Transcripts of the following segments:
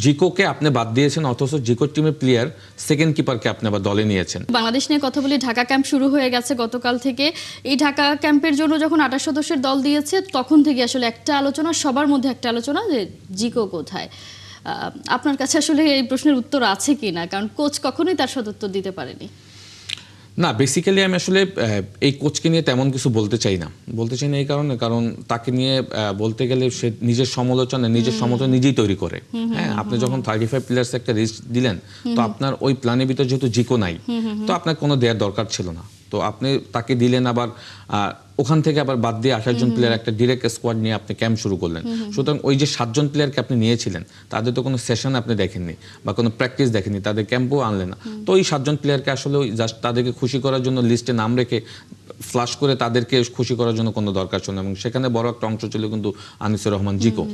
জিকোকে আপনি বাদ দিয়েছেন, অথচ জিকো টিমের প্লেয়ার সেকেন্ড কিপারকে আপনি আবার দলে নিয়েছেন। বাংলাদেশ নিয়ে কথা বলি, ঢাকা ক্যাম্প শুরু হয়ে গেছে গতকাল থেকে। এই ঢাকা ক্যাম্পের জন্য যখন 28 সদস্যের দল দিয়েছে তখন থেকে আসলে একটা আলোচনা, সবার মধ্যে একটা আলোচনা যে জিকো কোথায়। আপনার কাছে আসলে এই প্রশ্নের উত্তর আছে কি না, কারণ কোচ কখনোই তার সদুত্তর দিতে পারেনি। না, বেসিক্যালি আমি আসলে এই কোচকে নিয়ে তেমন কিছু বলতে চাই না এই কারণে, কারণ তাকে নিয়ে বলতে গেলে সে নিজের সমালোচনা নিজেই তৈরি করে। হ্যাঁ, আপনি যখন 35 প্লেয়ার্স একটা লিস্ট দিলেন, তো আপনার ওই প্ল্যানের ভিতর যেহেতু জিকো নাই, তো আপনার কোনো দেওয়ার দরকার ছিল না। তো আপনি তাকে দিলেন, আবার ওখান থেকে আবার বাদ দিয়ে 28 জন প্লেয়ার একটা ডিরেক্ট স্কোয়াড নিয়ে আপনি ক্যাম্প শুরু করলেন। সুতরাং ওই যে 7 জন প্লেয়ারকে আপনি নিয়েছিলেন, তাদের তো কোনো সেশন আপনি দেখেননি বা কোনো প্র্যাকটিস দেখেননি, তাদের ক্যাম্পও আনলেন না। তো ওই 7 জন প্লেয়ারকে আসলে জাস্ট তাদেরকে খুশি করার জন্য লিস্টে নাম রেখে ফ্লাশ করে তাদেরকে খুশি করার জন্য কোনো দরকার ছিল না, এবং সেখানে বড় একটা অংশ ছিল কিন্তু আনিসুর রহমান জিকো।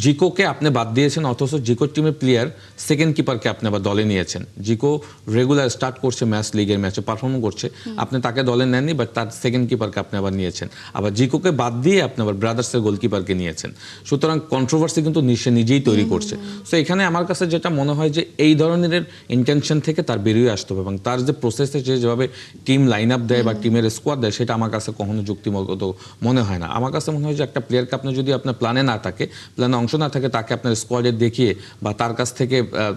জিকোকে আপনি বাদ দিয়েছেন, অথচ জিকো টিমের প্লেয়ার সেকেন্ড কিপারকে আপনি আবার দলে নিয়েছেন। জিকো রেগুলার স্টার্ট করছে, লিগের ম্যাচে পারফর্ম করছে, আপনি তাকে দলে নেননি, বাট তার সেকেন্ড কিপারকে আপনি আবার নিয়েছেন। আবার জিকোকে বাদ দিয়ে আপনি আবার ব্রাদার্সের গোলকিপারকে নিয়েছেন। সুতরাং কন্ট্রোভার্সি কিন্তু সে নিজেই তৈরি করছে। সো এখানে আমার কাছে যেটা মনে হয় যে এই ধরনের ইন্টেনশন থেকে তার বেরিয়ে আসতে হবে, এবং তার যে প্রসেসে সে যেভাবে টিম লাইন আপ দেয় বা টিমের স্কোয়াড দেয়, সেটা আমার কাছে কখনো যুক্তিমত মনে হয় না। আমার কাছে মনে হয় যে একটা প্লেয়ারকে আপনি যদি আপনার প্ল্যানে না থাকে, প্ল্যানে অংশ না থাকে, তাকে আপনার স্কোয়াডে দেখিয়ে বা তার কাছ থেকে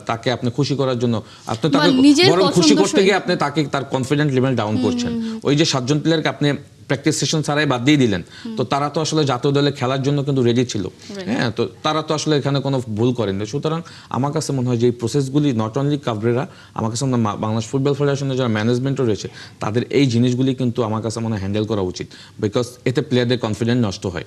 তাকে আপনি খুশি করার জন্য আপনি তাকে বরং খুশি করতে গিয়ে আপনি তাকে তার কনফিডেন্ট লেভেল ডাউন করছেন। ওই যে 7 জন প্লেয়ারকে আপনি প্র্যাকটিস সেশন ছাড়াই বাদ দিয়ে দিলেন, তো তারা তো আসলে জাতীয় দলে খেলার জন্য কিন্তু রেডি ছিল। হ্যাঁ, তো তারা তো আসলে এখানে কোনো ভুল করেনি। সুতরাং আমার কাছে মনে হয় যে এই প্রসেসগুলি নট অনলি কাবরেরা, আমার কাছে মনে হয় বাংলাদেশ ফুটবল ফেডারেশনের যারা ম্যানেজমেন্টও রয়েছে, তাদের এই জিনিসগুলি কিন্তু আমার কাছে মনে হয় হ্যান্ডেল করা উচিত, বিকজ এতে প্লেয়ারদের কনফিডেন্স নষ্ট হয়।